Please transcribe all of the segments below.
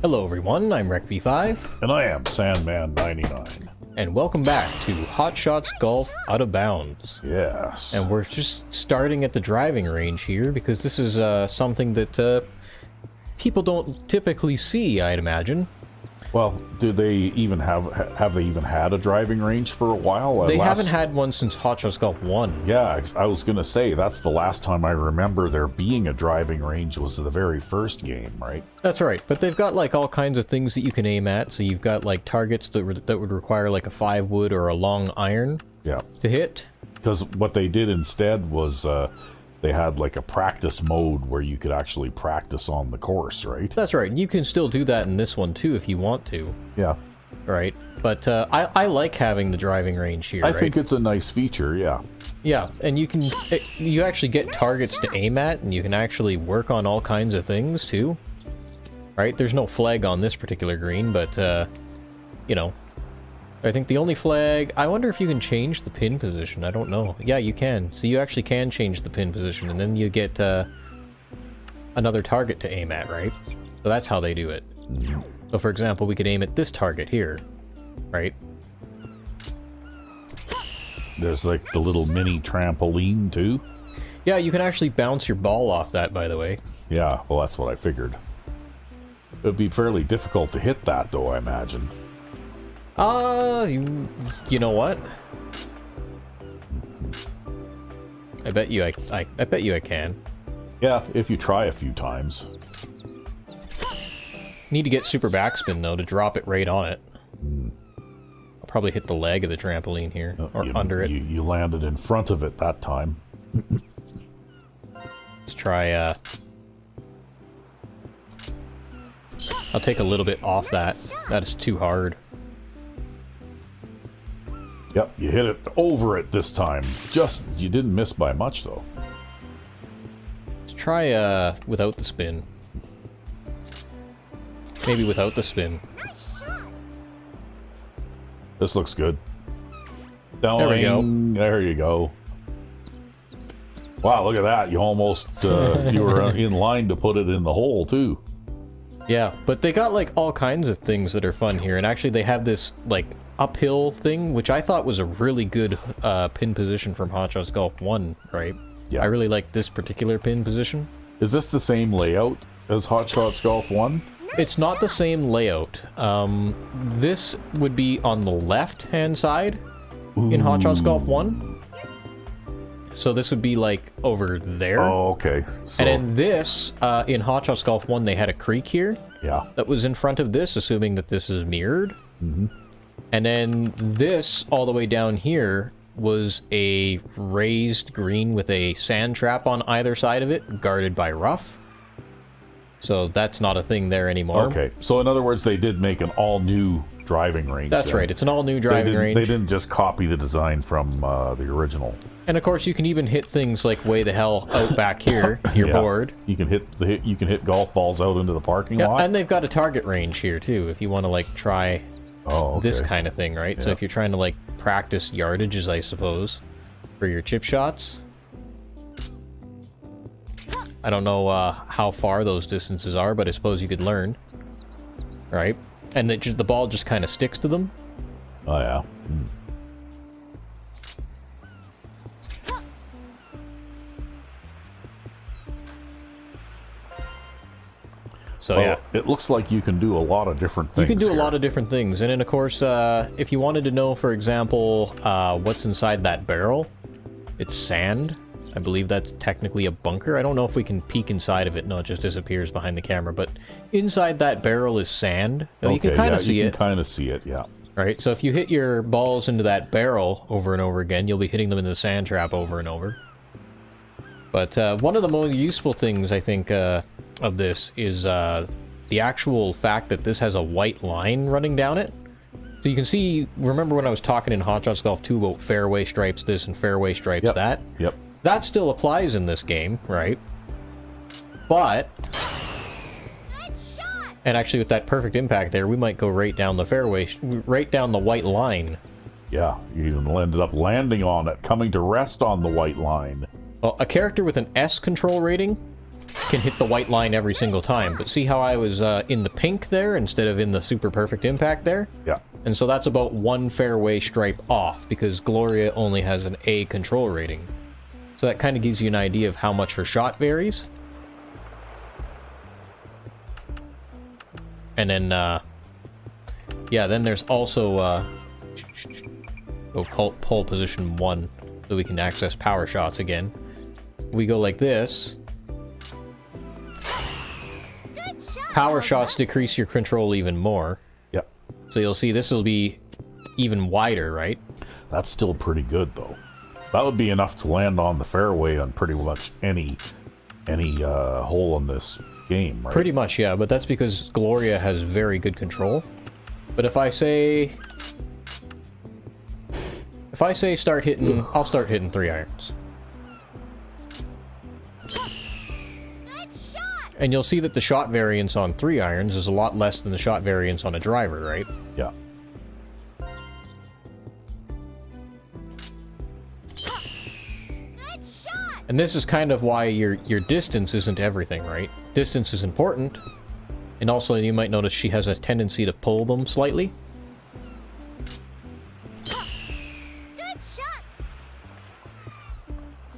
Hello everyone, I'm RecV5, And I am Sandman99. and welcome back to Hot Shots Golf Out of Bounds. Yes. And we're just starting at the driving range here, because this is something that people don't typically see, I'd imagine. Well, do they even have they even had a driving range for a while? They haven't had one since Hot Shots Golf 1. Yeah, I was going to say, that's the last time I remember there being a driving range was the very first game, right? That's right, but they've got like all kinds of things that you can aim at, so you've got like targets that would require like a 5-wood or a long iron Yeah. to hit. Because what they did instead was they had like a practice mode where you could actually practice on the course, right? That's right, you can still do that in this one too if you want to. Yeah. Right, but I like having the driving range here. I think it's a nice feature, yeah. Yeah, and you actually get targets to aim at, and you can actually work on all kinds of things too. Right, there's no flag on this particular green, but you know, I think the only flag. I wonder if you can change the pin position. I don't know. Yeah, you can. So you actually can change the pin position, and then you get another target to aim at. Right. So that's how they do it. So, for example, we could aim at this target here, right? There's like the little mini trampoline too. Yeah, you can actually bounce your ball off that, by the way. Yeah, well, that's what I figured. It would be fairly difficult to hit that, though, I imagine. You know what? I bet you I bet you I can. Yeah, if you try a few times. Need to get super backspin though to drop it right on it. I'll probably hit the leg of the trampoline here or under it. You landed in front of it that time. Let's try. I'll take a little bit off that. That is too hard. Yep, you hit it over it this time. You didn't miss by much, though. Let's try without the spin. Maybe without the spin. This looks good. There we go. There you go. Wow, look at that. You almost, you were in line to put it in the hole, too. Yeah, but they got like all kinds of things that are fun here, and actually they have this like uphill thing, which I thought was a really good pin position from Hot Shots Golf 1, right? Yeah. I really like this particular pin position. Is this the same layout as Hot Shots Golf 1? It's not the same layout. This would be on the left-hand side in Hot Shots Golf 1. So this would be like over there. Oh, okay. So, And then this, in Hot Shots Golf 1, they had a creek here yeah. that was in front of this, assuming that this is mirrored. Mm-hmm. And then this, all the way down here, was a raised green with a sand trap on either side of it, guarded by rough. So that's not a thing there anymore. Okay, so in other words, they did make an all-new driving range. That's then. right, it's an all-new driving range. They didn't just copy the design from the original. And of course, you can even hit things like way the hell out back here if you're Yeah. bored. You can hit golf balls out into the parking Yeah, lot. and they've got a target range here too, if you want to like try Okay. this kind of thing, right? So Yeah. if you're trying to like practice yardages, I suppose, for your chip shots. I don't know how far those distances are, but I suppose you could learn, right? And the ball just kind of sticks to them. Oh yeah. So Well, yeah. it looks like you can do a lot of different things. You can do a here. lot of different things. And then, of course, if you wanted to know, for example, what's inside that barrel, it's sand. I believe that's technically a bunker. I don't know if we can peek inside of it. No, it just disappears behind the camera. But inside that barrel is sand. Now, you can kind of see You it, can kind of see it. Yeah. right? So if you hit your balls into that barrel over and over again, you'll be hitting them in the sand trap over and over. But one of the most useful things, I think, of this is the actual fact that this has a white line running down it. So you can see, remember when I was talking in Hot Shots Golf 2 about fairway stripes this and fairway stripes Yep. that? Yep. That still applies in this game, right? But, and actually with that perfect impact there, we might go right down the fairway, right down the white line. Yeah. You ended up landing on it, coming to rest on the white line. Well, a character with an S control rating can hit the white line every single time. But see how I was in the pink there instead of in the super perfect impact there? Yeah. And so that's about one fairway stripe off, because Gloria only has an A control rating. So that kind of gives you an idea of how much her shot varies. And then, yeah, then there's also, pole position 1, so we can access power shots again. We go like this. Power shots decrease your control even more. Yep. So you'll see this will be even wider, right? That's still pretty good, though. That would be enough to land on the fairway on pretty much any hole in this game, right? Pretty much, yeah, but that's because Gloria has very good control. But if I say start hitting, I'll start hitting 3 irons. And you'll see that the shot variance on 3 irons is a lot less than the shot variance on a driver, right? Yeah. And this is kind of why your distance isn't everything, right? Distance is important. And also you might notice she has a tendency to pull them slightly.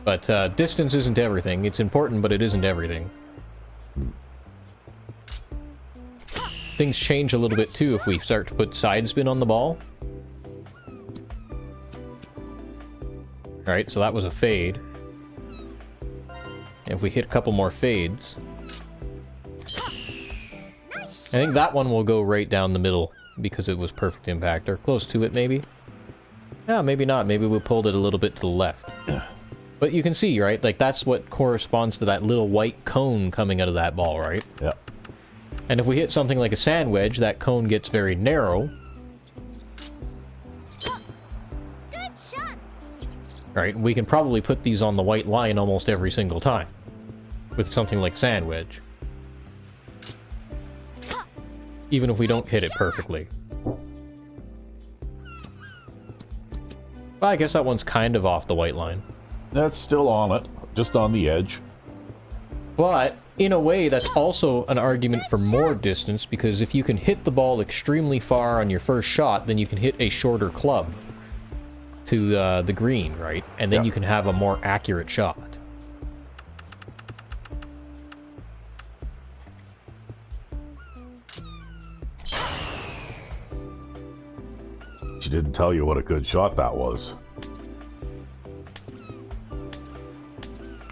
But distance isn't everything. It's important, but it isn't everything. Things change a little bit too if we start to put side spin on the ball. Alright, so that was a fade. And if we hit a couple more fades, I think that one will go right down the middle because it was perfect impact, or close to it maybe. Yeah, maybe not. Maybe we pulled it a little bit to the left. But you can see, right? Like, that's what corresponds to that little white cone coming out of that ball, right? Yeah. And if we hit something like a sand wedge, that cone gets very narrow. Good shot. Right? We can probably put these on the white line almost every single time with something like sand wedge. Even if we don't hit it perfectly. Well, I guess that one's kind of off the white line. That's still on it, just on the edge. But, in a way, that's also an argument for more distance, because if you can hit the ball extremely far on your first shot, then you can hit a shorter club to the green, right? And then you can have a more accurate shot. She didn't tell you what a good shot that was.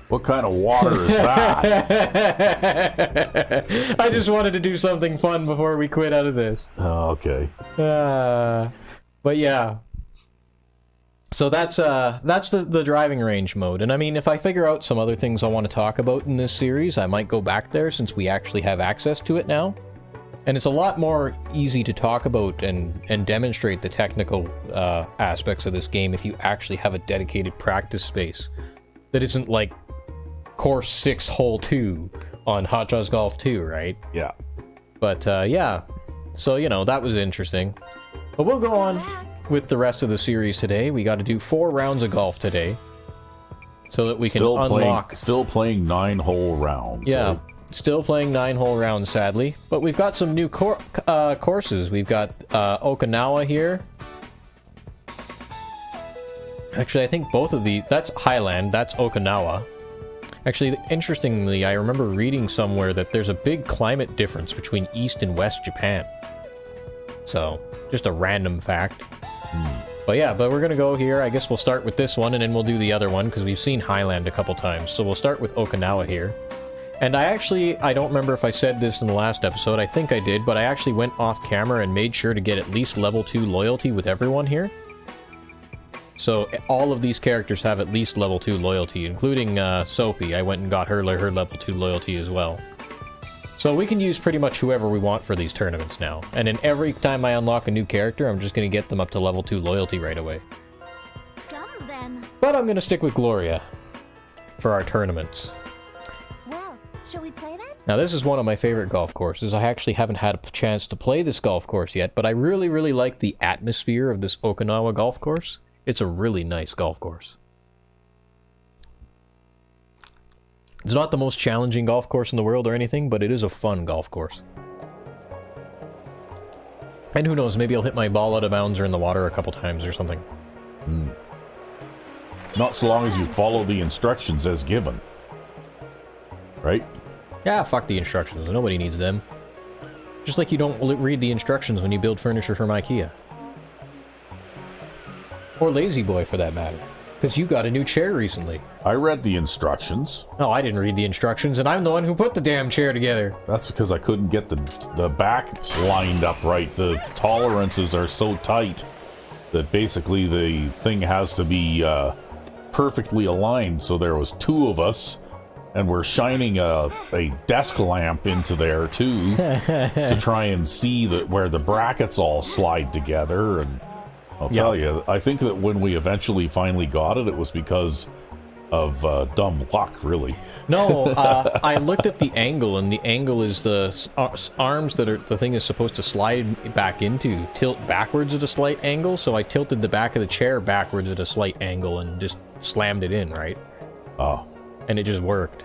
What kind of water is that? I just wanted to do something fun before we quit out of this. Oh, okay. But yeah. So that's the driving range mode. And I mean, if I figure out some other things I want to talk about in this series, I might go back there since we actually have access to it now. And it's a lot more easy to talk about and demonstrate the technical aspects of this game if you actually have a dedicated practice space that isn't like course 6 hole 2 on Hot Shots Golf 2, right? Yeah. But yeah, so you know, that was interesting. But we'll go on with the rest of the series today. We got to do 4 rounds of golf today so that we can unlock. Still playing 9-hole rounds. Yeah. Right? Still playing 9-hole rounds, sadly. But we've got some new courses. We've got Okinawa here. Actually, I think both of these... That's Highland, that's Okinawa. Actually, interestingly, I remember reading somewhere that there's a big climate difference between East and West Japan. So, just a random fact. But yeah, but we're going to go here. I guess we'll start with this one, and then we'll do the other one, because we've seen Highland a couple times. So we'll start with Okinawa here. And I don't remember if I said this in the last episode, I think I did, but I actually went off camera and made sure to get at least level 2 loyalty with everyone here. So all of these characters have at least level 2 loyalty, including Soapy. I went and got her level 2 loyalty as well. So we can use pretty much whoever we want for these tournaments now. And then every time I unlock a new character, I'm just going to get them up to level 2 loyalty right away. Come then. But I'm going to stick with Gloria for our tournaments. Well, shall we play then? Now, this is one of my favorite golf courses. I actually haven't had a chance to play this golf course yet, but I really, really like the atmosphere of this Okinawa golf course. It's a really nice golf course. It's not the most challenging golf course in the world or anything, but it is a fun golf course. And who knows, maybe I'll hit my ball out of bounds or in the water a couple times or something. Not so long as you follow the instructions as given. Right? Yeah, fuck the instructions. Nobody needs them. Just like you don't read the instructions when you build furniture from IKEA. Or Lazy Boy, for that matter. Because you got a new chair recently. I read the instructions. No, I didn't read the instructions, and I'm the one who put the damn chair together. That's because I couldn't get the back lined up right. The tolerances are so tight that basically the thing has to be perfectly aligned. So there was two of us, and we're shining a desk lamp into there too to try and see where the brackets all slide together. And I'll tell you, I think that when we eventually finally got it, it was because of dumb luck, really. No, I looked at the angle, and the angle is the arms that the thing is supposed to slide back into tilt backwards at a slight angle, so I tilted the back of the chair backwards at a slight angle and just slammed it in, right? Oh. And it just worked.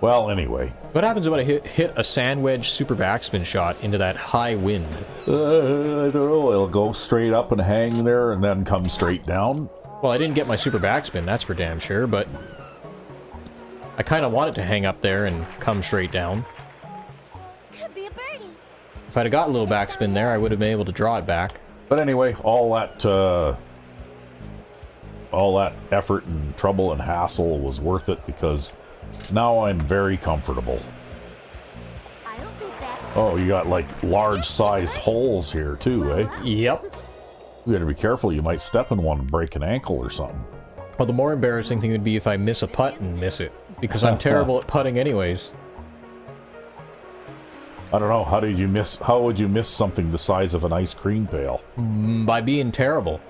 Well, anyway. What happens when I hit a sand wedge super backspin shot into that high wind? I don't know. It'll go straight up and hang there and then come straight down. Well, I didn't get my super backspin, that's for damn sure, but I kind of want it to hang up there and come straight down. Could be a birdie. If I'd have got a little backspin there, I would have been able to draw it back. But anyway, all that effort and trouble and hassle was worth it because now I'm very comfortable. I don't think that's... Oh, you got like large size holes here too, eh? Yep. You gotta be careful, you might step in one and break an ankle or something. Well, the more embarrassing thing would be if I miss a putt and miss it, because I'm terrible at putting anyways. I don't know, how would you miss something the size of an ice cream pail? By being terrible.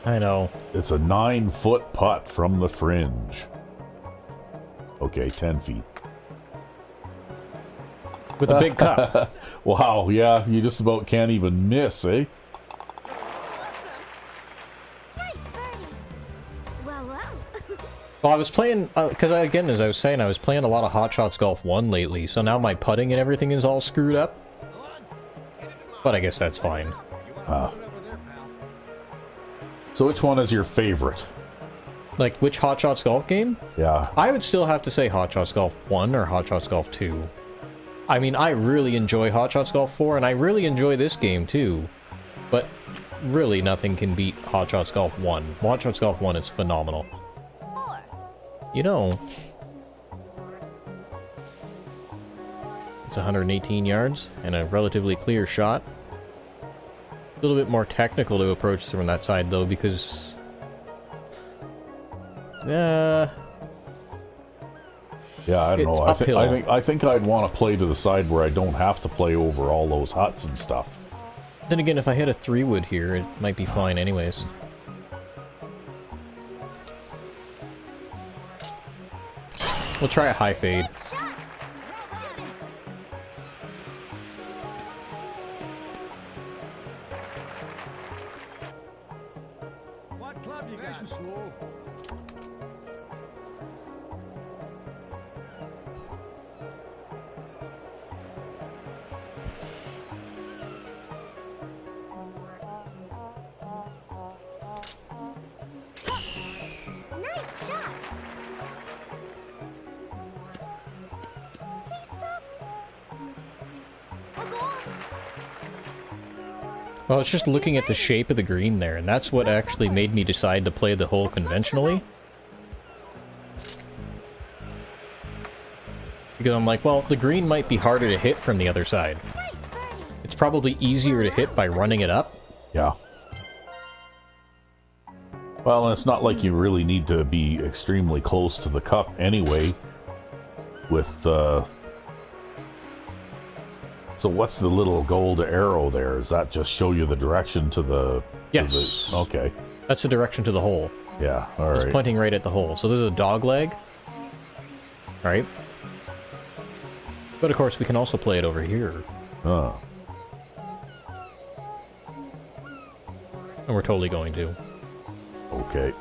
I know. It's a 9-foot putt from the fringe. Okay, 10 feet. With a big cup. Wow, yeah, you just about can't even miss, eh? Nice birdie. Well. Well, I was playing, because again, as I was saying, I was playing a lot of Hot Shots Golf 1 lately, so now my putting and everything is all screwed up. But I guess that's fine. So which one is your favorite? Like, which Hot Shots Golf game? Yeah. I would still have to say Hot Shots Golf 1 or Hot Shots Golf 2. I mean, I really enjoy Hot Shots Golf 4, and I really enjoy this game too. But really, nothing can beat Hot Shots Golf 1. Hot Shots Golf 1 is phenomenal. 4. You know, it's 118 yards and a relatively clear shot. A little bit more technical to approach from that side, though, because yeah, I don't know. I think I'd want to play to the side where I don't have to play over all those huts and stuff. then again, if I hit a 3-wood here, it might be fine anyways. We'll try a high fade. Good shot. Did it. What club you got? Slow. Nice shot. Please stop. I'll go on. Well, it's just looking at the shape of the green there, and that's what actually made me decide to play the hole conventionally. Because I'm like, well, the green might be harder to hit from the other side. Nice birdie. It's probably easier to hit by running it up. Yeah. Well, and it's not like you really need to be extremely close to the cup anyway. With So what's the little gold arrow there? Does that just show you the direction to the... Yes. Okay. That's the direction to the hole. Yeah, all It's right. pointing right at the hole. So this is a dog leg. Right? But of course, we can also play it over here. Oh. And we're totally going to. Okay.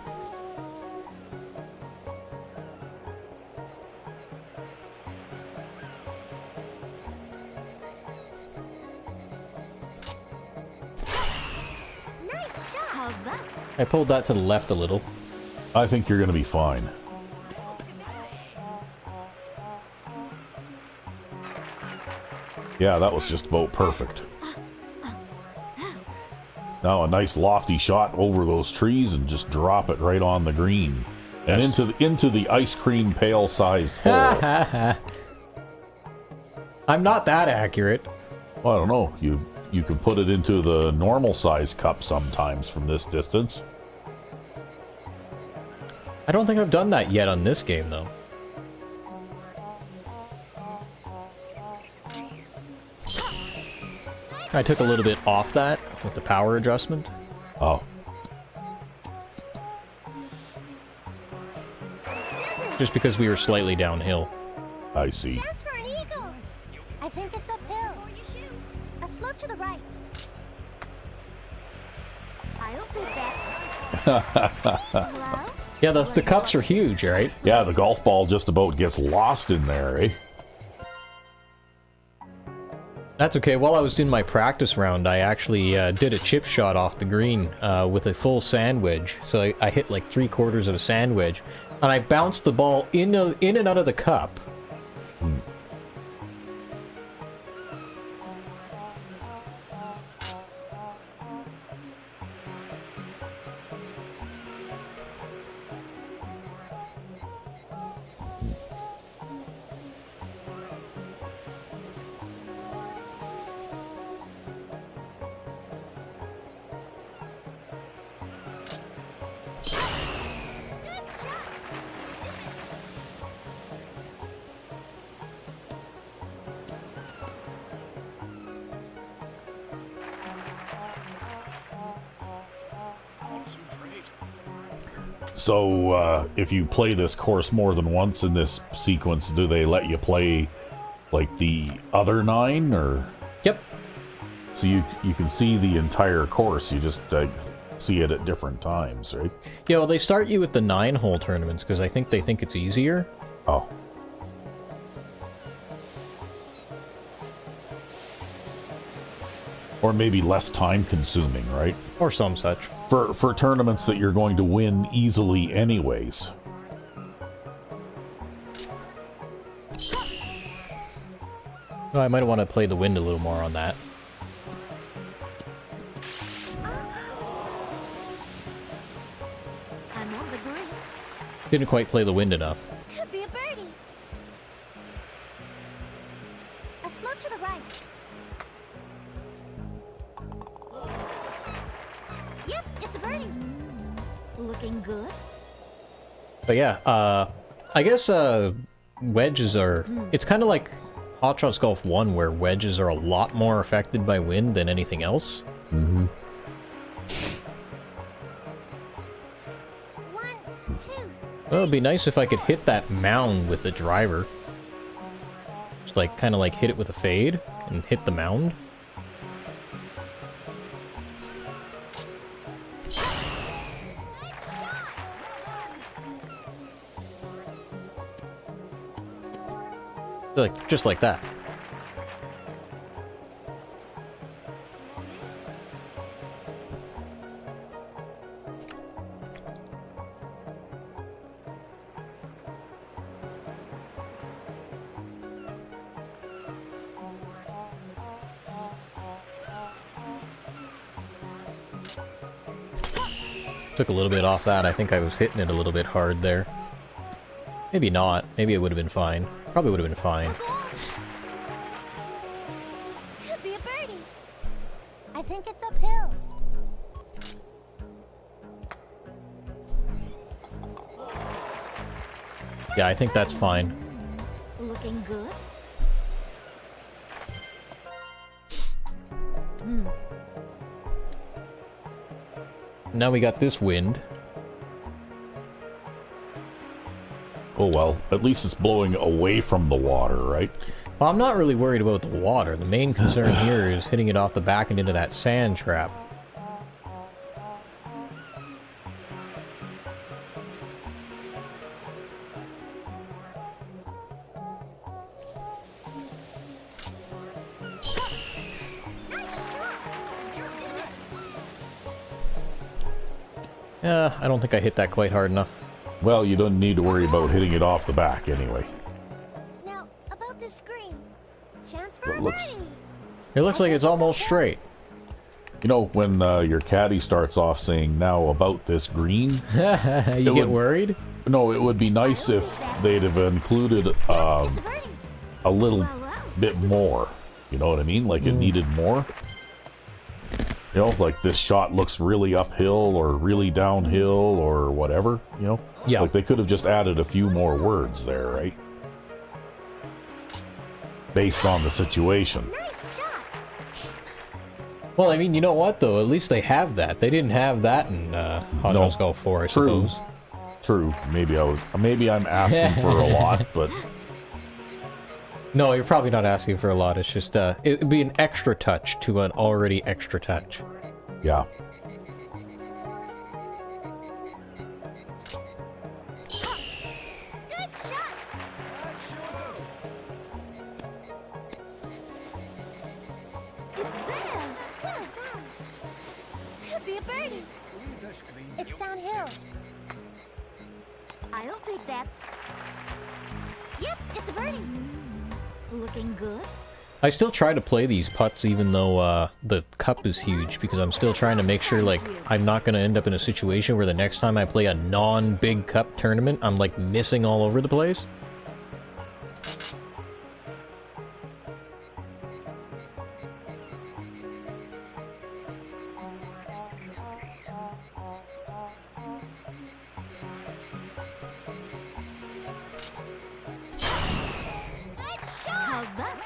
Nice shot. How's that? I pulled that to the left a little. I think you're going to be fine. Yeah, that was just about perfect. Now a nice lofty shot over those trees and just drop it right on the green. And into the ice cream pail sized hole. I'm not that accurate. Well, I don't know. You can put it into the normal size cup sometimes from this distance. I don't think I've done that yet on this game, though. I took a little bit off that with the power adjustment. Oh, Just because we were slightly downhill. I see. Chance for an eagle. I think it's uphill. A slope to the right. I'll take that. Hello? Yeah, the cups are huge, right? Yeah, the golf ball just about gets lost in there, eh? That's okay. While I was doing my practice round, I actually did a chip shot off the green with a full sand wedge. So I hit like 3/4 of a sand wedge, and I bounced the ball in and out of the cup. So, if you play this course more than once in this sequence, do they let you play, like, the other 9, or...? Yep. So you can see the entire course, you just see it at different times, right? Yeah, well, they start you with the 9-hole tournaments because I think they think it's easier. Oh. Or maybe less time-consuming, right? Or some such. For tournaments that you're going to win easily anyways. Oh, I might want to play the wind a little more on that. I'm on the green. Didn't quite play the wind enough. Could be a birdie. A slope to the right. Yep, it's a birdie. Looking good. But yeah, I guess wedges are... It's kind of like Hot Shots Golf 1, where wedges are a lot more affected by wind than anything else. Mm-hmm. 1, 2. Well, it'd be nice if I could hit that mound with the driver. Just like, kind of like hit it with a fade and hit the mound. Like, just like that. Took a little bit off that. I think I was hitting it a little bit hard there. Maybe not. Maybe it would have been fine. Probably would have been fine. Could be a birdie. I think it's uphill. Yeah, I think that's fine. Looking good. now we got this wind. Oh well, at least it's blowing away from the water, right? Well, I'm not really worried about the water. The main concern here is hitting it off the back and into that sand trap. I don't think I hit that quite hard enough. Well, you don't need to worry about hitting it off the back anyway. Now, about this screen. Chance for It a looks- birdie. It looks like it's almost straight. You know, when your caddy starts off saying, now about this green, You get would- worried? no, it would be nice if they'd have included It's a birdie. a little bit more. You know what I mean? Like it needed more. You know, like this shot looks really uphill or really downhill or whatever, you know? Yeah. Like they could have just added a few more words there, right? Based on the situation. Nice shot. Well, I mean, you know what, though? At least they have that. They didn't have that in Hot No. Wheels Golf 4, I True. suppose. True. Maybe I'm asking for a lot, but No, you're probably not asking for a lot. It's just, it'd be an extra touch to an already extra touch. yeah. Good shot. It's well done. Could be a birdie. It's downhill. I'll take that. Yep, it's a birdie. Looking good. I still try to play these putts even though the cup is huge, because I'm still trying to make sure, like, I'm not going to end up in a situation where the next time I play a non-big cup tournament, I'm, like, missing all over the place. Good shot. How's that?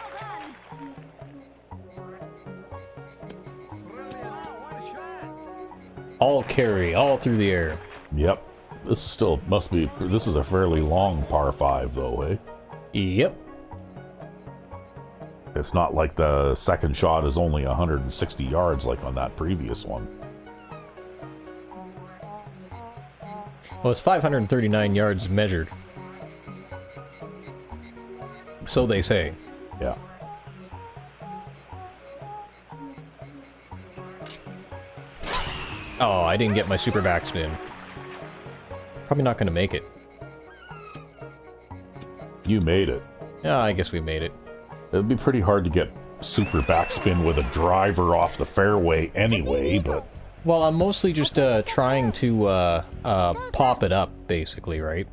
All carry, all through the air. Yep. This is a fairly long par 5 though, eh? Yep. It's not like the second shot is only 160 yards like on that previous one. Well, it's 539 yards measured. So they say. Yeah. Oh, I didn't get my super backspin. Probably not going to make it. You made it. Yeah, I guess we made it. It'd be pretty hard to get super backspin with a driver off the fairway anyway, but Well, I'm mostly just trying to pop it up, basically, right?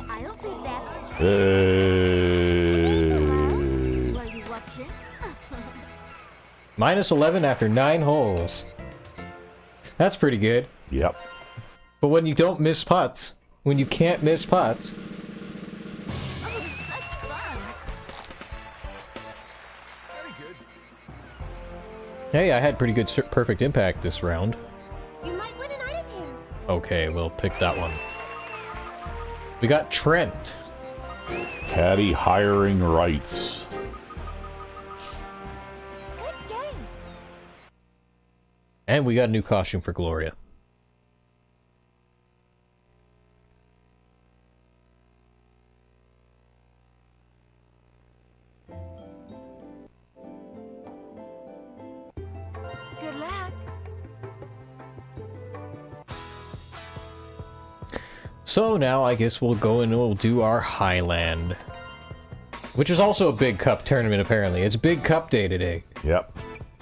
I'll take that. hey. Were you watching? Minus 11 after 9 holes. That's pretty good. Yep. But when you don't miss putts, when you can't miss putts, Oh, such fun. hey, I had pretty good perfect impact this round. You might win an item here. Okay, we'll pick that one. We got Trent. Caddy hiring rights. Good game. And we got a new costume for Gloria. Good luck. So now I guess we'll go and we'll do our Highland. Which is also a big cup tournament, apparently. It's big cup day today. Yep.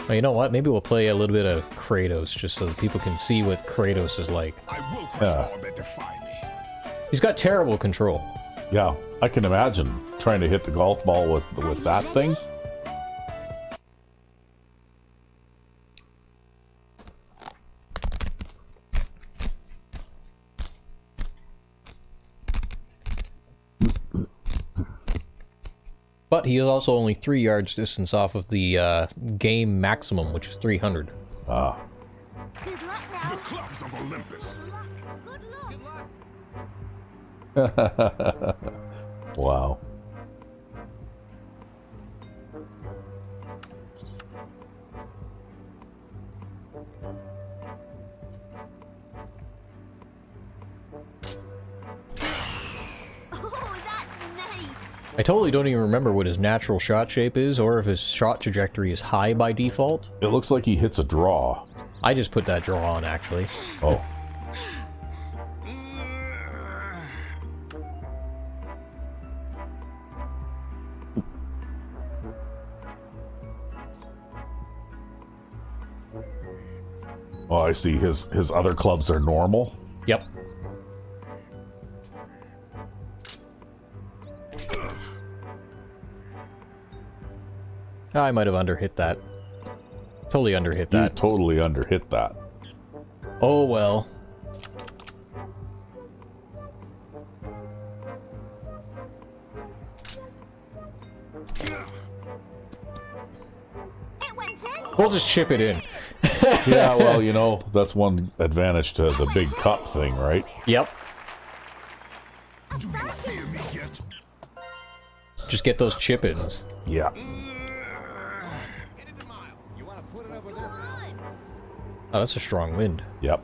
Oh, you know what? Maybe we'll play a little bit of Kratos, just so that people can see what Kratos is like. I will crush Yeah. all that defy me. He's got terrible control. Yeah. I can imagine trying to hit the golf ball with that thing. But he is also only 3 yards distance off of the game maximum, which is 300. Ah. Good luck now. The clubs of Olympus. Good luck. Wow. Oh, that's nice. I totally don't even remember what his natural shot shape is, or if his shot trajectory is high by default. It looks like he hits a draw. I just put that draw on, actually. Oh. Oh, I see. His other clubs are normal. Yep. I might have underhit that. Totally underhit You that. totally underhit that. Oh well. It went in. We'll just chip it in. Yeah, well, you know, that's one advantage to the big cup thing, right? Yep. Do you fear me yet? Just get those chip-ins. Yeah. You want to put it over there? Oh, that's a strong wind. Yep.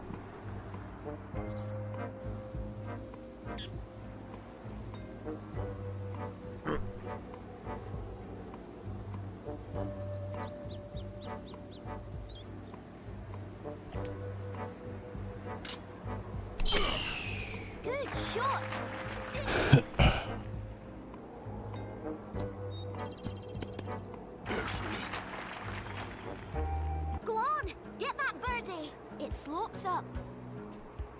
Good shot. Go on, get that birdie. It slopes up.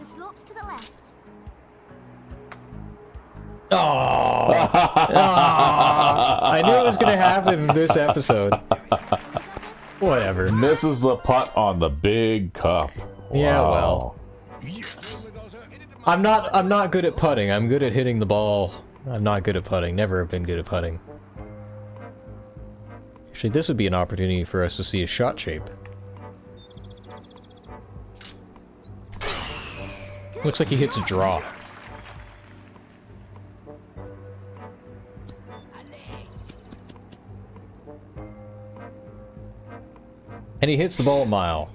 The slope's to the left. I knew it was going to happen in this episode. Whatever. Misses the putt on the big cup. Yeah, Wow. well. Yes. I'm not good at putting. I'm good at hitting the ball. I'm not good at putting. Never have been good at putting. Actually, this would be an opportunity for us to see his shot shape. Looks like he hits a draw. And he hits the ball a mile.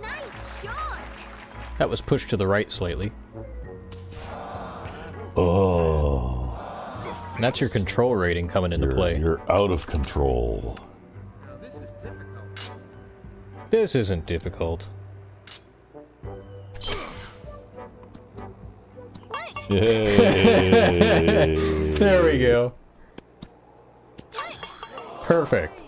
Nice shot. That was pushed to the right slightly. Oh. And that's your control rating coming into play. You're out of control. Now, this is difficult. This isn't difficult. Yay. There we go. Perfect.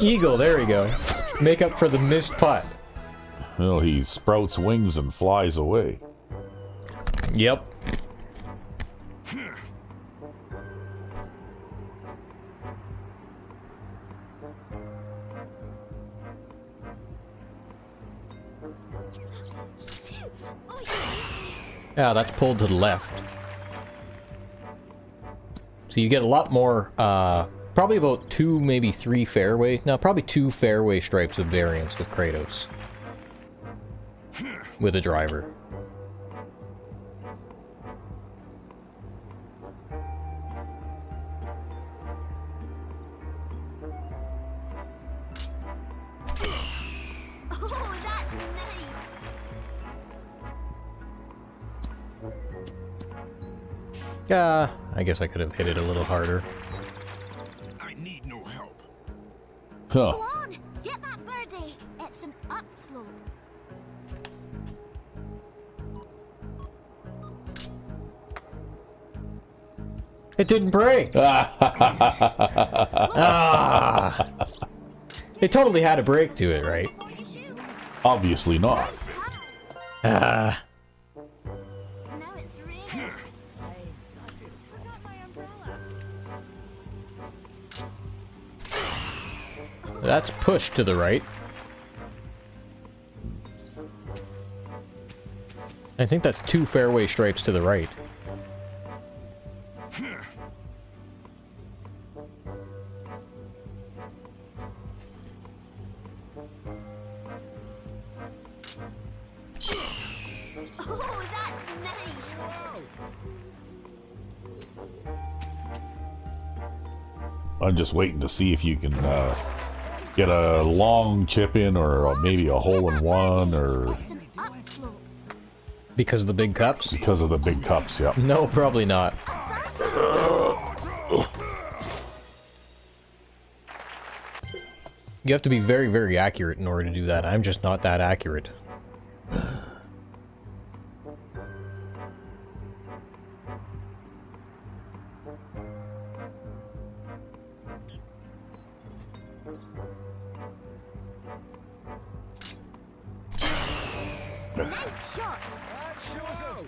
Eagle, there we go. Make up for the missed putt. Well, he sprouts wings and flies away. Yep. Oh, yeah. Yeah, that's pulled to the left. So you get a lot more, probably about 2, maybe 3 fairway, no, probably 2 fairway stripes of variance with Kratos. With a driver. Oh, that's nice. I guess I could have hit it a little harder. I need no help. Huh. Go on, get that birdie. It's an upslope. It didn't break! Ah! It totally had a break to it, right? Obviously not. Ah. Now it's raining. Forgot my umbrella. That's pushed to the right. I think that's 2 fairway stripes to the right. Oh, that's nice. I'm just waiting to see if you can get a long chip in, or maybe a hole in one, or It's an upslope. Because of the big cups? because of the big cups. Yep. No, probably not. You have to be very, very accurate in order to do that. I'm just not that accurate. Nice shot. That shows out.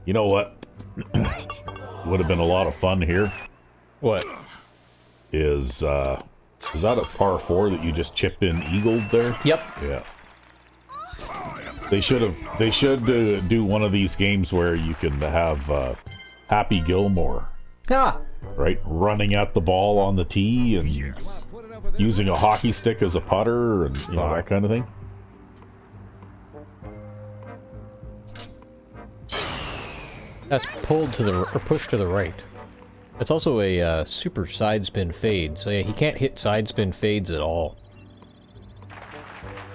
You know what? Would have been a lot of fun here. What? Is that a par 4 that you just chipped in eagled there? Yep. Yeah. They should do one of these games where you can have Happy Gilmore, Ah! right, running at the ball on the tee and Put it over there. using a hockey stick as a putter, and you know, that kind of thing. That's pulled to the, or pushed to the right. It's also a super side spin fade, so yeah, he can't hit side spin fades at all.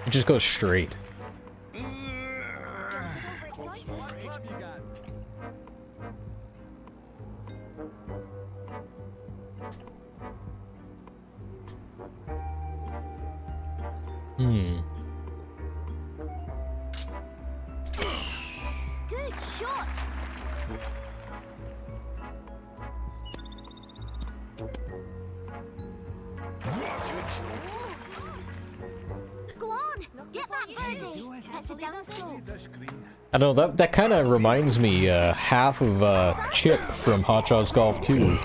It just goes straight. What club you got? Good shot. Go on, get that birdie. That's a down slope. I don't know, that kind of reminds me half of Chip from Hot Shots Golf 2.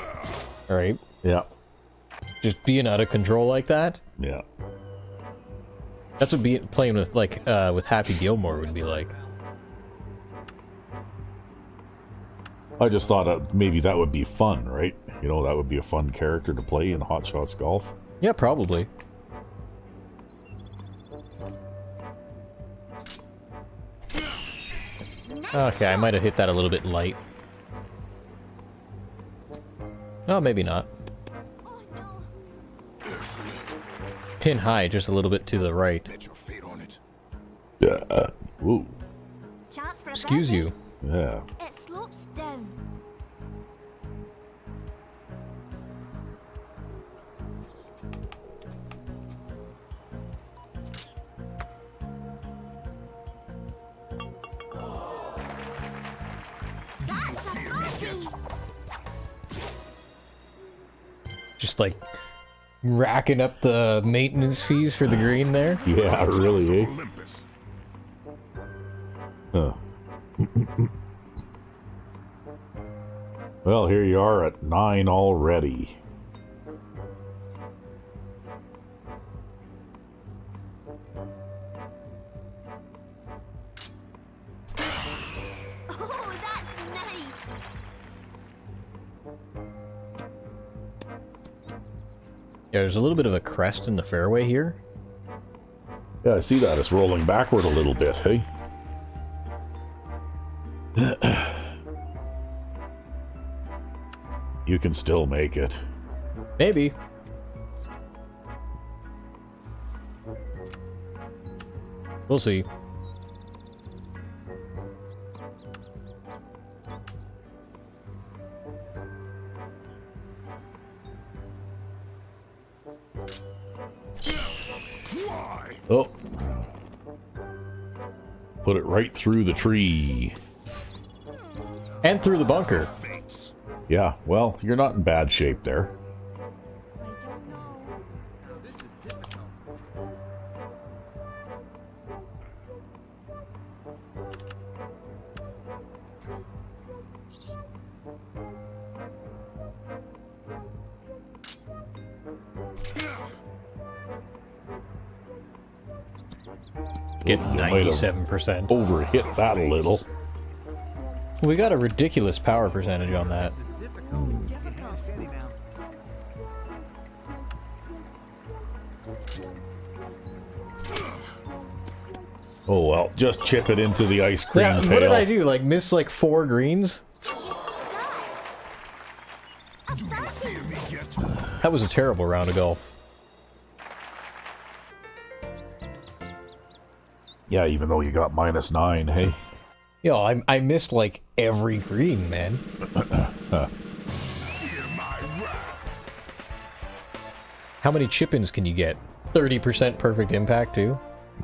Alright? Yeah. Just being out of control like that. Yeah. That's what playing with, like, with Happy Gilmore would be like. I just thought maybe that would be fun, right? You know, that would be a fun character to play in Hot Shots Golf. Yeah, probably. Okay, I might have hit that a little bit light. Oh, maybe not. Oh no. Pin high, just a little bit to the right. Bet your fate on it. Ooh. Chance for a Excuse birdie. you. Yeah. It slopes down. That's a birdie. Just like racking up the maintenance fees for the green there. Yeah, really, eh? Olympus. Huh. Well, here you are at 9 already. Oh, that's nice. Yeah, there's a little bit of a crest in the fairway here. Yeah, I see that. It's rolling backward a little bit, hey? You can still make it. Maybe. We'll see. die. Oh. Put it right through the tree. And through the bunker. Fates. Yeah, well, you're not in bad shape there. I don't know. Now this is difficult. Get You might have 97%. overhit that a little. We got a ridiculous power percentage on that. This is difficult. Difficult. Steady now. Oh well, just chip it into the ice cream Yeah, pail. what did I do? Like miss like 4 greens? Do you fear me yet? That was a terrible round of golf. Yeah, even though you got -9, hey. Yo, I missed like every green, man. Fear my wrath. How many chip-ins can you get? 30% perfect impact too?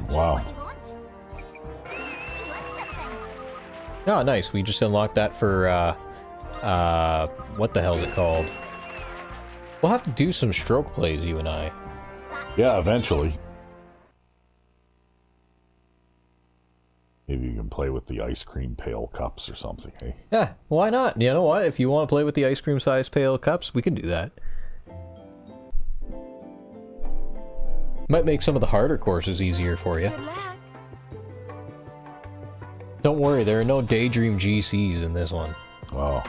Wow. What you want? You want something? Oh, nice. We just unlocked that for, what the hell is it called? We'll have to do some stroke plays, you and I. Yeah, eventually. Maybe you can play with the ice cream pail cups or something, hey? Yeah, why not? You know what? If you want to play with the ice cream size pail cups, we can do that. Might make some of the harder courses easier for you. Good luck. Don't worry, there are no Daydream GCs in this one. Wow.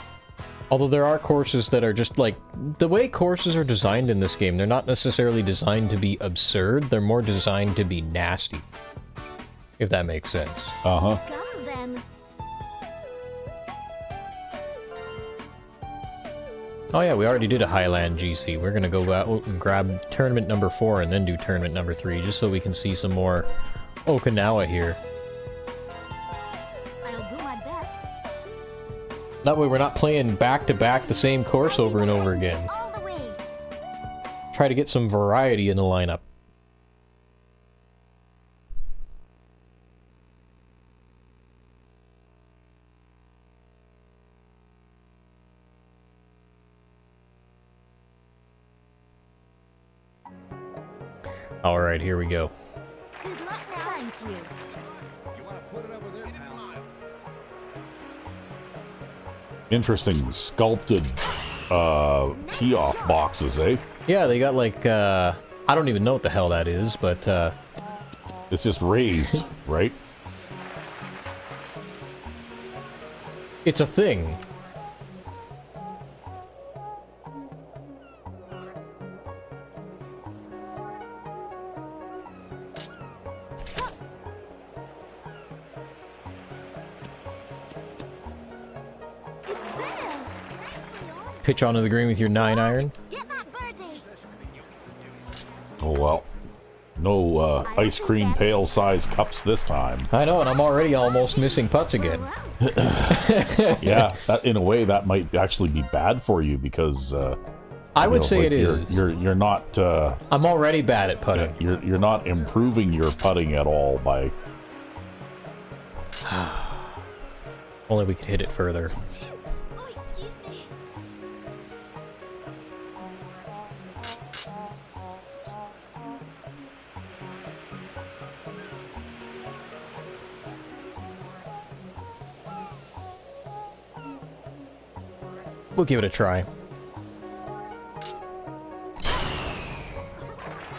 Although there are courses that are just like... The way courses are designed in this game, they're not necessarily designed to be absurd, they're more designed to be nasty. If that makes sense. Uh-huh. Come then. Oh yeah, we already did a Highland GC. We're gonna go out and grab tournament number 4 and then do tournament number 3, just so we can see some more Okinawa here. I'll do my best. That way we're not playing back-to-back the same course over and over again. All the way. Try to get some variety in the lineup. Alright, here we go. Good luck now. Thank you. You want to put it over there, pal? Interesting sculpted tee-off boxes, eh? Yeah, they got like, I don't even know what the hell that is, but, It's just raised, right? it's a thing. It's there. Nicely on. Pitch onto the green with your 9-iron. Get that birdie. Oh well. No ice cream pail size cups this time. I know, and I'm already almost missing putts again. Yeah, that, in a way that might actually be bad for you because I would say like it is. you're not I'm already bad at putting. you're not improving your putting at all by Only we could hit it further. Oh, excuse me. We'll give it a try.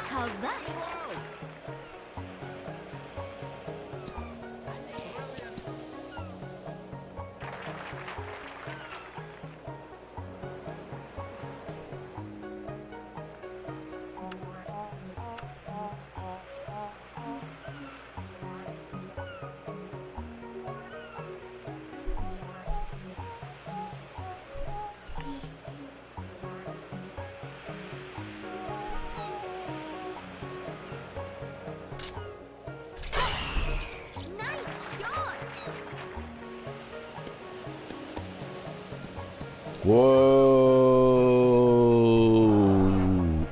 How's that? Nice shot. whoa.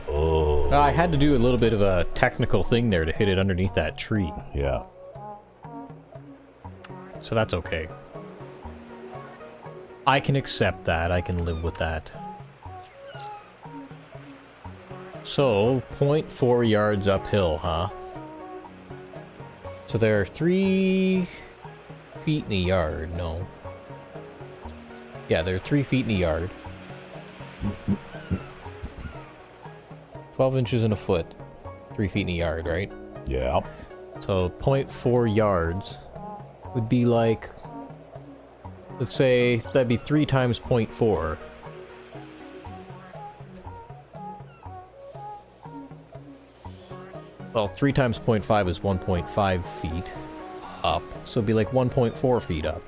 Oh. I had to do a little bit of a technical thing there to hit it underneath that tree. Yeah. So that's okay. I can accept that. I can live with that. So, 0.4 yards uphill, huh? So there are 3 feet in a yard. No. Yeah, there are 3 feet in a yard. 12 inches in a foot. 3 feet in a yard, right? Yeah. So 0.4 yards would be like, let's say that'd be 3 times 0.4. Well, 3 times 0.5 is 1.5 feet up, so it'd be like 1.4 feet up.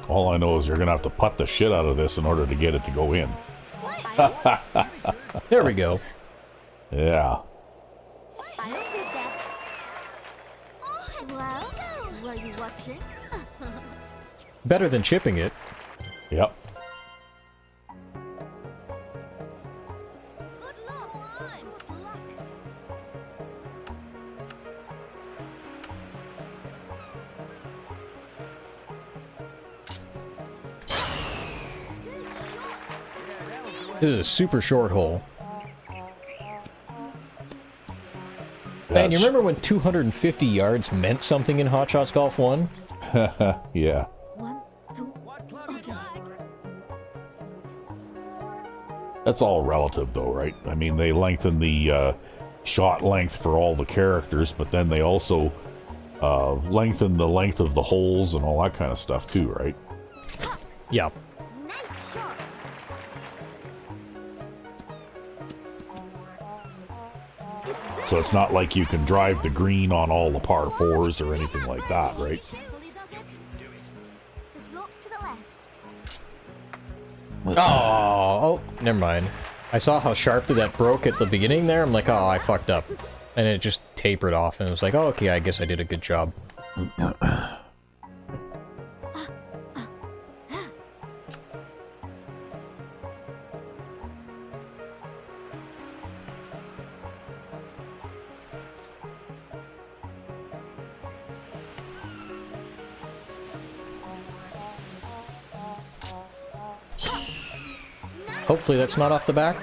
All I know is you're gonna have to putt the shit out of this in order to get it to go in. There we go. Yeah. I'll do that. Oh, well, were you watching? Better than chipping it. Yep. Good luck. Good luck. Good shot. This is a super short hole. Man, That's- you remember when 250 yards meant something in Hot Shots Golf 1? Yeah. 1, 2, okay. That's all relative, though, right? I mean, they lengthen the shot length for all the characters, but then they also lengthen the length of the holes and all that kind of stuff, too, right? Yeah. Nice shot. So it's not like you can drive the green on all the par fours or anything like that, right? Carefully does it. The slope's to the left. Oh, never mind. I saw how sharply that broke at the beginning there. I'm like, oh, I fucked up. And it just tapered off, and it was like, oh, okay, I guess I did a good job. Hopefully that's not off the back.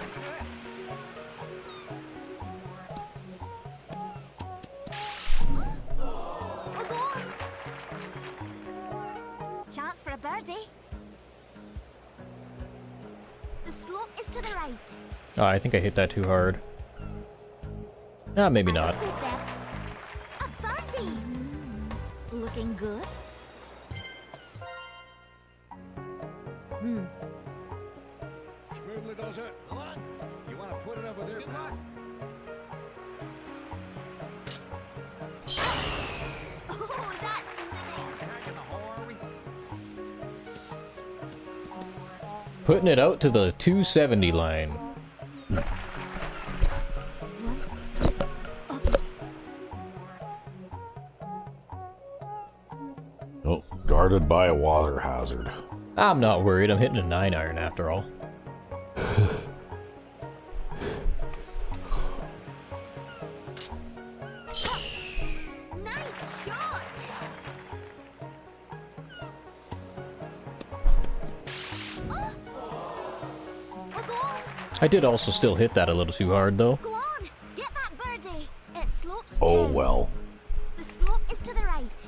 Chance for a birdie. The slope is to the right. Oh, I think I hit that too hard. Ah, maybe not. Did that. A birdie. Looking good. Smoothly does it. Come on. You want to put it over there, pal? Oh, that's nice. Back in the hole, are we? Putting it out to the 270 line. Oh, guarded by a water hazard. I'm not worried. I'm hitting a 9-iron after all. Nice shot. Go on. I did also still hit that a little too hard, though. Go on. Get that birdie. It slopes Oh, down. well. The slope is to the right.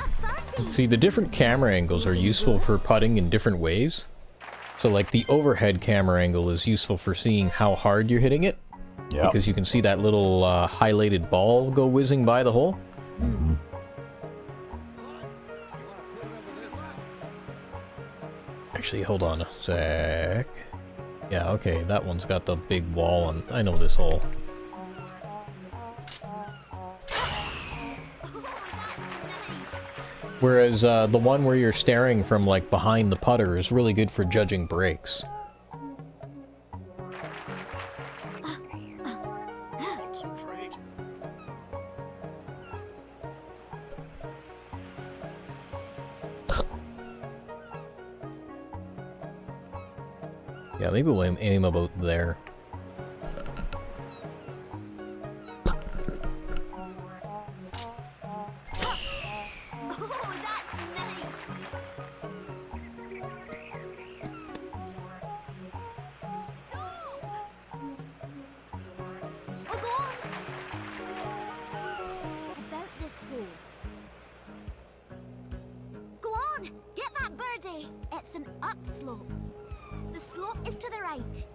A birdie. See, the different camera angles are useful for putting in different ways. So, like, the overhead camera angle is useful for seeing how hard you're hitting it, Yeah. because you can see that little highlighted ball go whizzing by the hole. Actually, hold on a sec. Yeah, okay, that one's got the big wall, and I know this hole. Whereas the one where you're staring from like behind the putter is really good for judging breaks. Yeah, maybe we'll aim about there. Oh, that's nice. Stop! Oh, go on. About this hole. Go on, get that birdie. It's an upslope. The slope is to the right.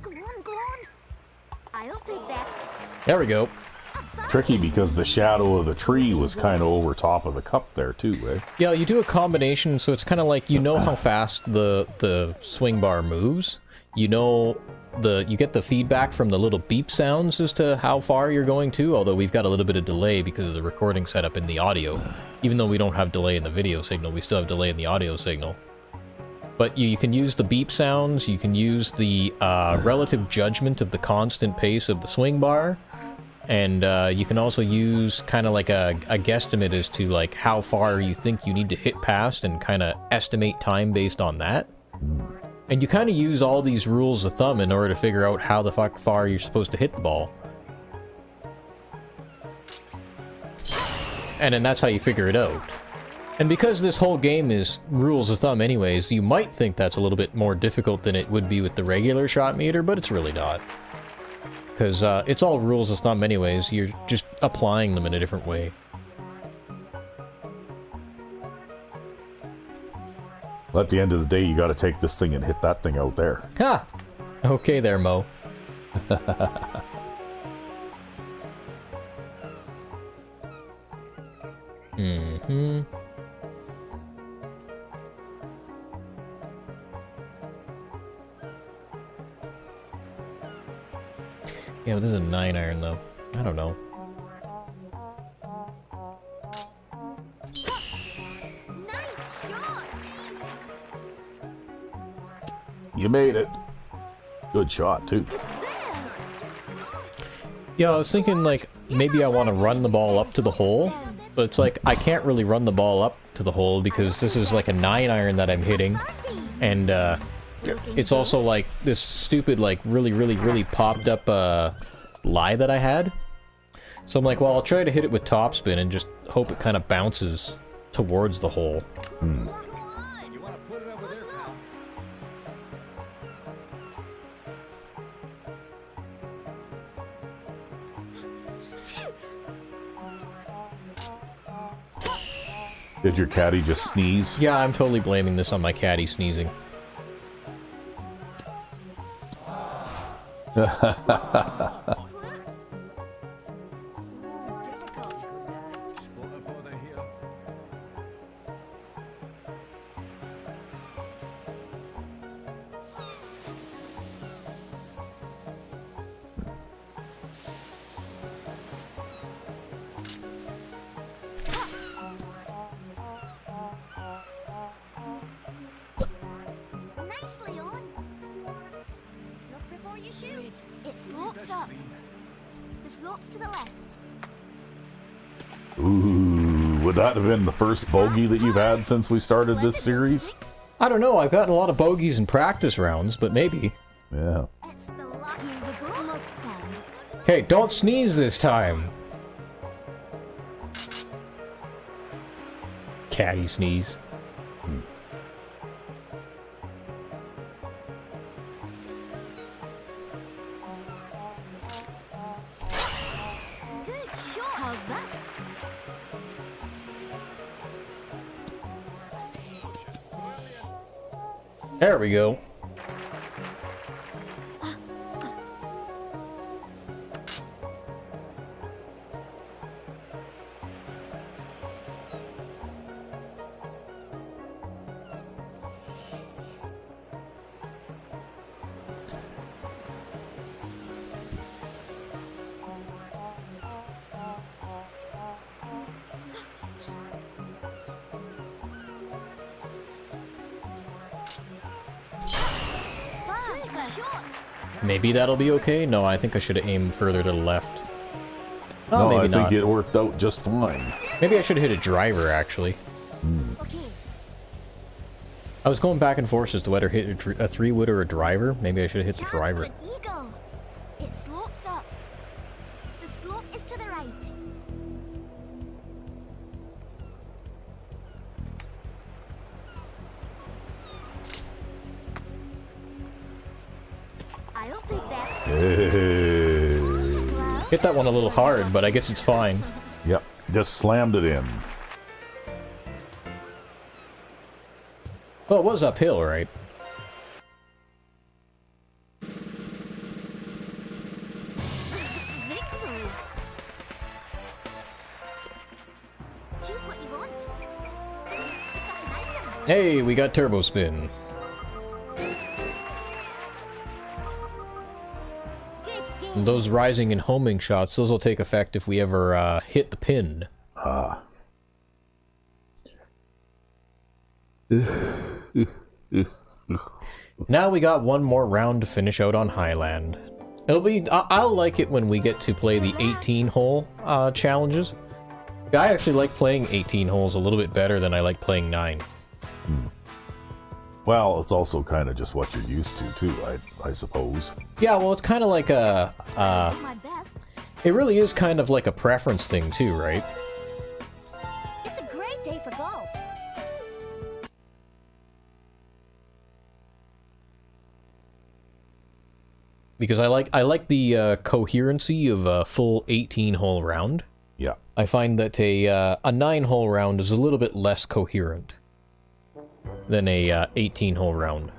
Go on, go on. I'll take that. There we go. Tricky because the shadow of the tree was kind of over top of the cup there too, eh? Yeah, you do a combination, so it's kind of like you know how fast the swing bar moves. You know you get the feedback from the little beep sounds as to how far you're going to, although we've got a little bit of delay because of the recording setup in the audio. Even though we don't have delay in the video signal, we still have delay in the audio signal. But you can use the beep sounds, you can use the relative judgment of the constant pace of the swing bar, and you can also use kind of like a guesstimate as to like how far you think you need to hit past and kind of estimate time based on that. And you kind of use all these rules of thumb in order to figure out how the fuck far you're supposed to hit the ball. And then that's how you figure it out. And because this whole game is rules of thumb anyways, you might think that's a little bit more difficult than it would be with the regular shot meter, but it's really not. Because it's all rules of thumb anyways, you're just applying them in a different way. Well, at the end of the day, you got to take this thing and hit that thing out there. Ha! Okay there, Mo. Mm-hmm. Yeah, but this is a 9-iron though. I don't know. Nice shot. You made it. Good shot, too. Yeah, I was thinking like maybe I want to run the ball up to the hole, but it's like I can't really run the ball up to the hole because this is like a 9-iron that I'm hitting, and it's also like this stupid like really popped up lie that I had. So I'm like, well, I'll try to hit it with topspin and just hope it kind of bounces towards the hole. You want to put it over there, pal? Did your caddy just sneeze? Yeah, I'm totally blaming this on my caddy sneezing. Spot a bother here. Nicely on. Look before you shoot. It slopes up. The slope's to the left. Ooh, would that have been the first bogey that you've had since we started this series? I don't know, I've gotten a lot of bogeys in practice rounds, but maybe. Yeah. It's the luck. Here we go. Almost done. Hey, don't sneeze this time! Caddy sneeze. Good shot. How's that? There we go. short. Maybe that'll be okay? No, I think I should have aimed further to the left. Oh, No, maybe I not. think it worked out just fine. Maybe I should have hit a driver, actually. Okay. I was going back and forth as to whether hit a 3-wood or a driver. Maybe I should have hit the Chance driver. for an eagle. It slopes up. The slope is to the right. I'll take that. Hey. Well, Hit that one a little hard, but I guess it's fine. Yep, just slammed it in. Well, it was uphill, right? victory. Choose what you want. That's an item. Hey, we got turbo spin. Good game. And those rising and homing shots, those will take effect if we ever hit the pin. Now we got one more round to finish out on Highland. It'll be. I'll like it when we get to play the 18-hole challenges. I actually like playing 18 holes a little bit better than I like playing 9. Well, it's also kind of just what you're used to, too, I suppose. Yeah, well, it's kind of like a. Do my best. It really is kind of like a preference thing too, right? It's a great day for golf. Because I like the coherency of a full 18-hole round. Yeah. I find that a 9-hole round is a little bit less coherent than a 18-hole round.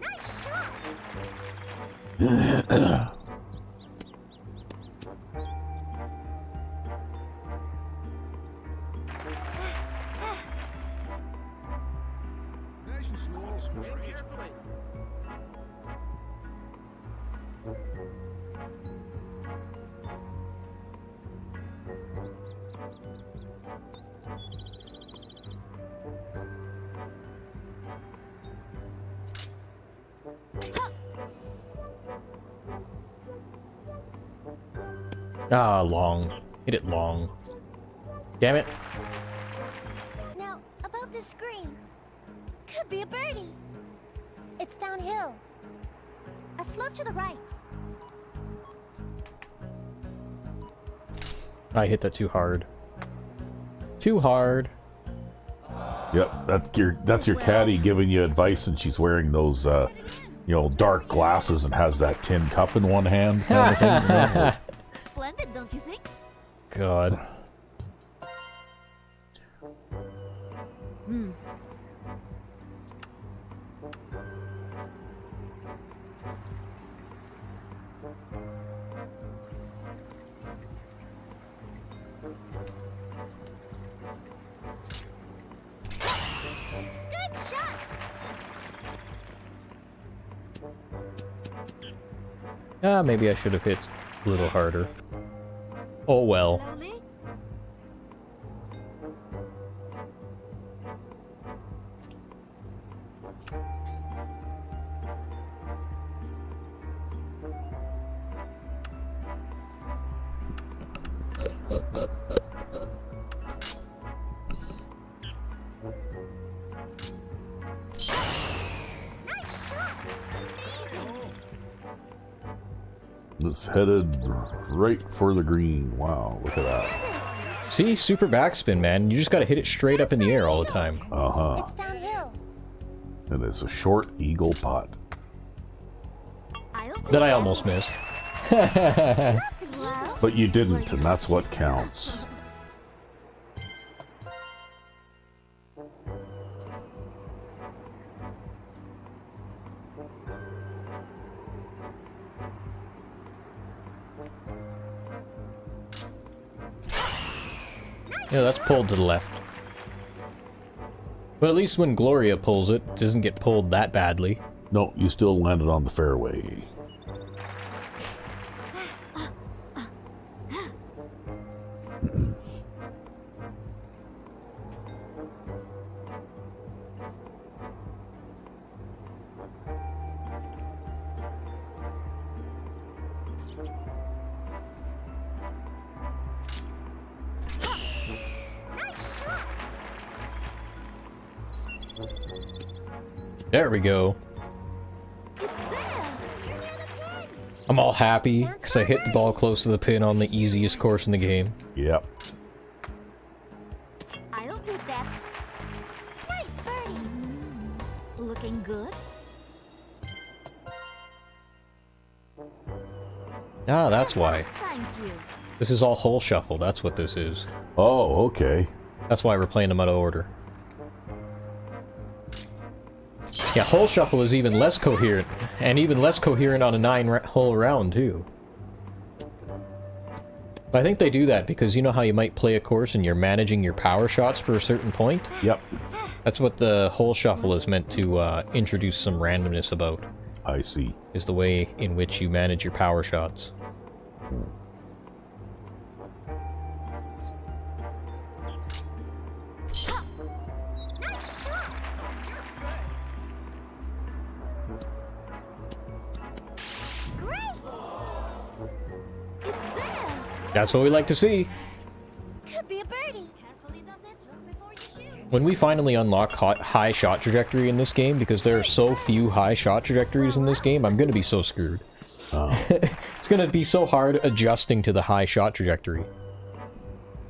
Nice shot. Nice and slow. Tread carefully. Ah, long. Hit it long. Damn it. Now, about this green. Could be a birdie. It's downhill. A slope to the right. I hit that too hard. Too hard. Yep, that's your caddy giving you advice, and she's wearing those, dark glasses and has that tin cup in one hand. Kind of thing, you know? Splendid, don't you think? God. Good shot. Maybe I should have hit a little harder. Oh well. Slowly. Nice shot. Amazing. It's headed right for the green. Wow, look at that. See, super backspin, man. You just gotta hit it straight up in the air all the time. Uh-huh. It's downhill. And it's a short eagle putt. I'll take That I that. almost missed. Well, But you didn't, and that's what counts. Yeah, that's pulled to the left. But at least when Gloria pulls it, it doesn't get pulled that badly. No, you still landed on the fairway. There we go. I'm all happy because I hit the ball close to the pin on the easiest course in the game. Yep. I'll do that. Nice birdie. Looking good. Ah, that's why. Thank you. This is all hole shuffle, that's what this is. Oh, okay. That's why we're playing them out of order. Yeah, hole shuffle is even less coherent, and even less coherent on a 9-hole round, too. But I think they do that because you know how you might play a course and you're managing your power shots for a certain point? Yep. That's what the hole shuffle is meant to introduce some randomness about, I see. is the way in which you manage your power shots. Nice shot. Great. It's there. That's what we like to see. Could be a birdie. Carefully does it before you shoot. When we finally unlock high shot trajectory in this game, because there are so few high shot trajectories in this game, I'm going to be so screwed. It's going to be so hard adjusting to the high shot trajectory.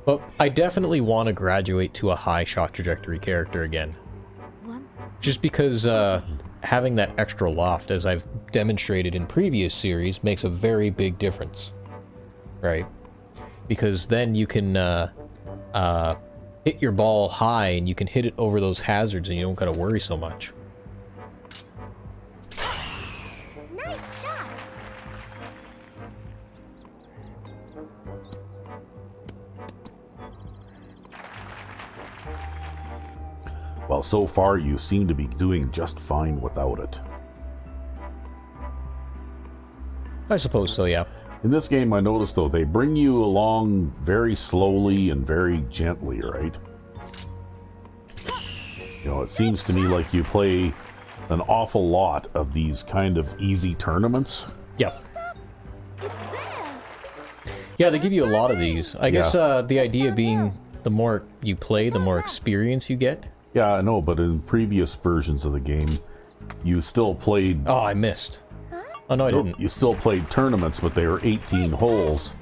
But I definitely want to graduate to a high shot trajectory character again. Just because having that extra loft, as I've demonstrated in previous series, makes a very big difference. Right? Because then you can hit your ball high and you can hit it over those hazards and you don't gotta worry so much. Nice shot. Well, so far you seem to be doing just fine without it. I suppose so, yeah. In this game, I noticed, though, they bring you along very slowly and very gently, right? You know, it seems to me like you play an awful lot of these kind of easy tournaments. Yep. Yeah, they give you a lot of these. I guess the idea being the more you play, the more experience you get. Yeah, I know, but in previous versions of the game, you still played... Oh, I missed. Oh, no, I didn't. You still played tournaments, but they were 18 holes.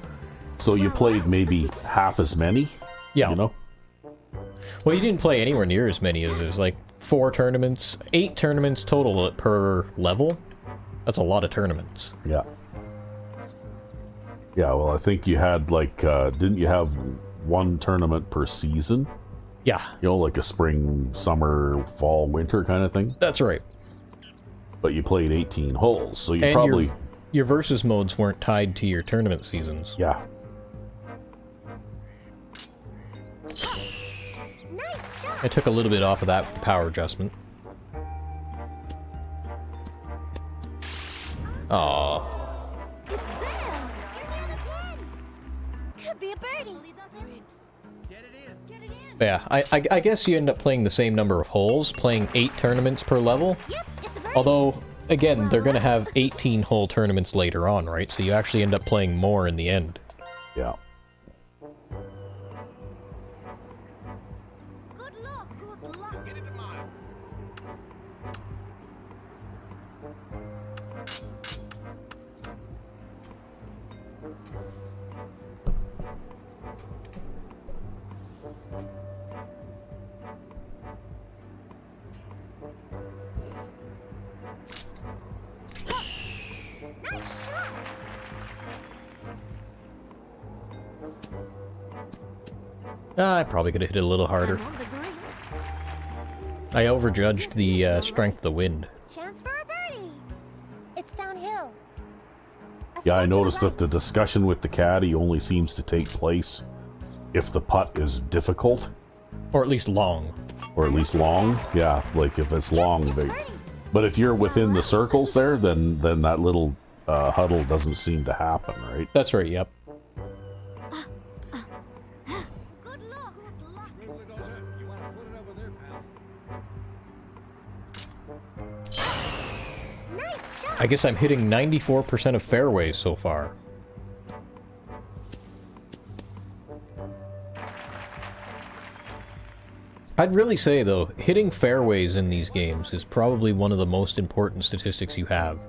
So you played maybe half as many? Yeah. You know? Well, you didn't play anywhere near as many as there's like 4 tournaments, 8 tournaments total per level. That's a lot of tournaments. Yeah. Yeah, well, I think you had like, didn't you have one tournament per season? Yeah. You know, like a spring, summer, fall, winter kind of thing? That's right. But you played 18 holes, so you And probably... your versus modes weren't tied to your tournament seasons. Yeah. Nice shot. I took a little bit off of that with the power adjustment. Aww. It's there. Could be a birdie. Get it in. Get it in. But yeah, I guess you end up playing the same number of holes, playing 8 tournaments per level. Yep, it's a birdie. Although, again, they're going to have 18-hole tournaments later on, right? So you actually end up playing more in the end. Yeah. Good luck. Good luck. Get into mine. Nice shot. I probably could have hit it a little harder. I'm on the green. I overjudged the strength of the wind. Chance for a birdie. It's downhill. A Yeah, I step to the noticed right. that the discussion with the caddy only seems to take place if the putt is difficult, Or at least long. or at least long. Yeah, like if it's long, they. But if you're within the circles there, then that little huddle doesn't seem to happen, right? That's right, yep. Good luck. Good luck. Really does it. You want to put it over there, pal? Nice shot. I guess I'm hitting 94% of fairways so far. I'd really say, though, hitting fairways in these games is probably one of the most important statistics you have.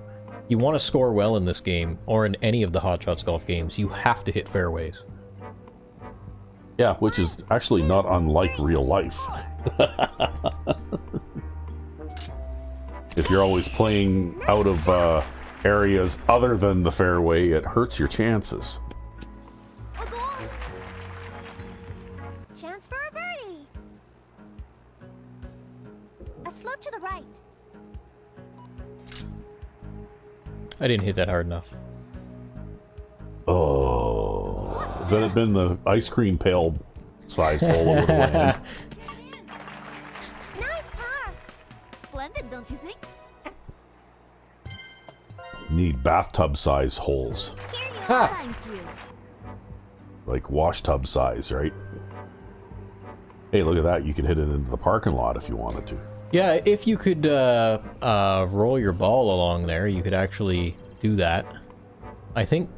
You want to score well in this game, or in any of the Hot Shots golf games, you have to hit fairways. Yeah, which is actually not unlike real life. If you're always playing out of areas other than the fairway, it hurts your chances. A goal. Chance for a birdie. A slope to the right. I didn't hit that hard enough. Oh, if that had been the ice cream pail sized hole, it would have went in. Nice par. Splendid, don't you think? Need bathtub size holes, Here you Ha. are. Thank you. like wash tub size, right? Hey, look at that! You could hit it into the parking lot if you wanted to. Yeah, if you could roll your ball along there, you could actually do that. I think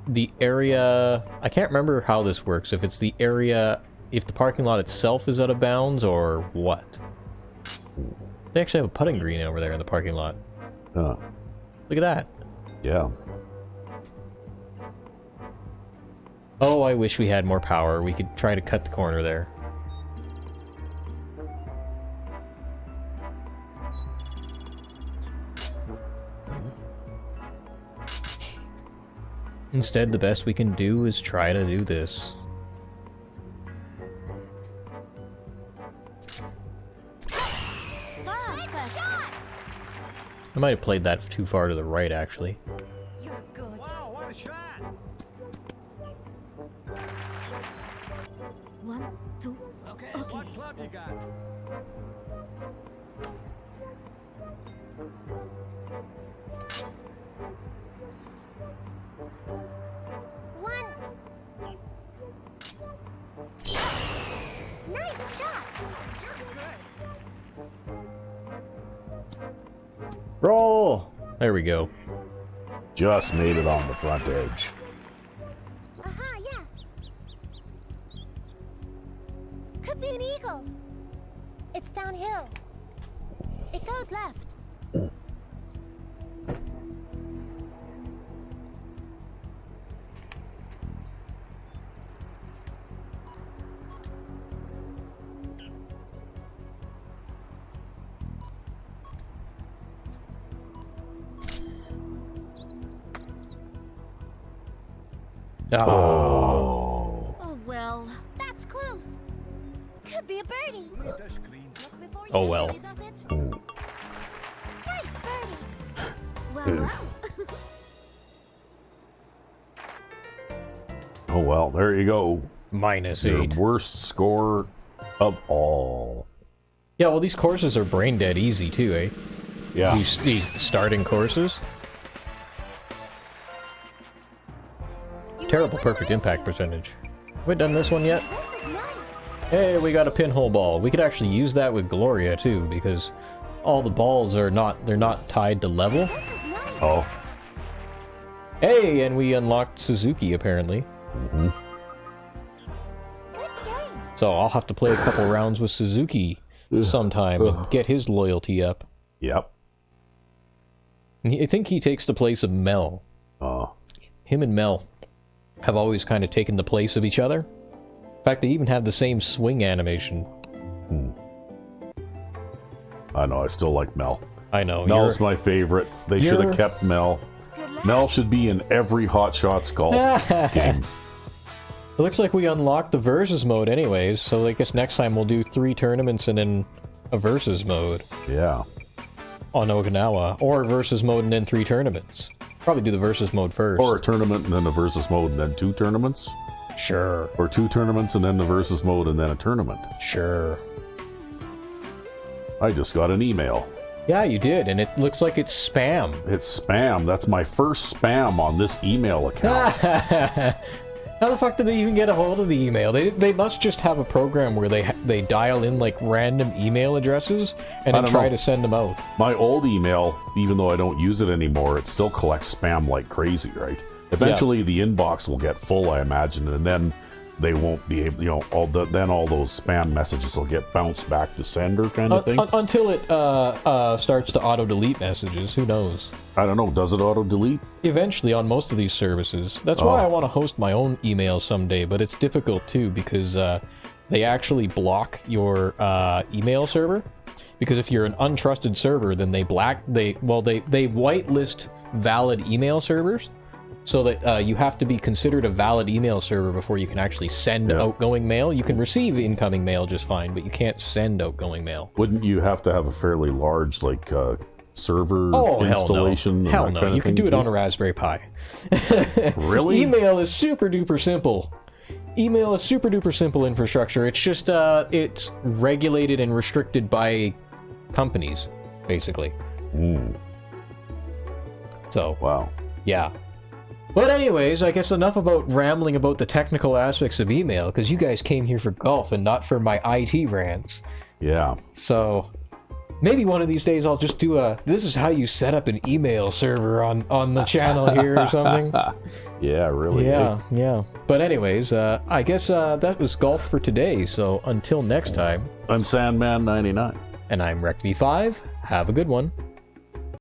the area... I can't remember how this works. If it's the area... If the parking lot itself is out of bounds, or what? They actually have a putting green over there in the parking lot. Huh. Look at that. Yeah. Oh, I wish we had more power. We could try to cut the corner there. Instead, the best we can do is try to do this. Good shot. I might have played that too far to the right, actually. You're good. Wow, what a shot! 1, 2. Okay, what club you got? One. Nice shot. Roll! There we go. Just made it on the front edge. Aha, yeah. Could be an eagle. It's downhill. It goes left. Oh. Oh well, that's close. Could be a birdie. Read the screen. Look before you Oh, well. shoot, does it? Nice birdie. Well, Oh well, there you go. Minus Your 8. worst score of all. Yeah, well, these courses are brain dead easy, too, eh? Yeah. These starting courses. Terrible perfect impact percentage. We done this one yet? this is nice. Hey, we got a pinhole ball. We could actually use that with Gloria too, because all the balls are they're not tied to level. This is nice. Oh. Hey, and we unlocked Suzuki apparently. Good game. So I'll have to play a couple rounds with Suzuki sometime and get his loyalty up. Yep. And I think he takes the place of Mel. Him and Mel have always kind of taken the place of each other. In fact, they even have the same swing animation. I know, I still like Mel. I know. Mel's my favorite. They should you're- have kept Mel. Good luck. Mel should be in every Hot Shots golf game. It looks like we unlocked the versus mode anyways, so I guess next time we'll do 3 tournaments and then a versus mode Yeah. on Okinawa, or versus mode and then 3 tournaments. Probably do the versus mode first. Or a tournament and then a versus mode and then 2 tournaments. Sure. Or 2 tournaments and then the versus mode and then a tournament. Sure. I just got an email. Yeah, you did, and it looks like it's spam. It's spam. That's my first spam on this email account. How the fuck did they even get a hold of the email? They must just have a program where they dial in like random email addresses and I then don't try know. to send them out. My old email, even though I don't use it anymore, it still collects spam like crazy, right? Eventually the inbox will get full, I imagine, and then they won't be able, then all those spam messages will get bounced back to sender kind of thing. Until it starts to auto-delete messages. Who knows? I don't know. Does it auto-delete? Eventually on most of these services. That's Oh. why I want to host my own email someday, but it's difficult too because they actually block your email server. Because if you're an untrusted server, then they whitelist valid email servers. So that you have to be considered a valid email server before you can actually send outgoing mail. You can receive incoming mail just fine, but you can't send outgoing mail. Wouldn't you have to have a fairly large, server installation? Hell and no. that kind of You can thing do it too? on a Raspberry Pi. Really? Email is super duper simple. Email is super duper simple infrastructure. It's just, it's regulated and restricted by companies, basically. So, Wow. yeah. But anyways, I guess enough about rambling about the technical aspects of email, because you guys came here for golf and not for my IT rants. Yeah. So, maybe one of these days I'll just do this is how you set up an email server on the channel here or something. Yeah, really. Yeah, yeah. But anyways, I guess that was golf for today, so until next time, I'm Sandman99. and I'm RecV5, have a good one.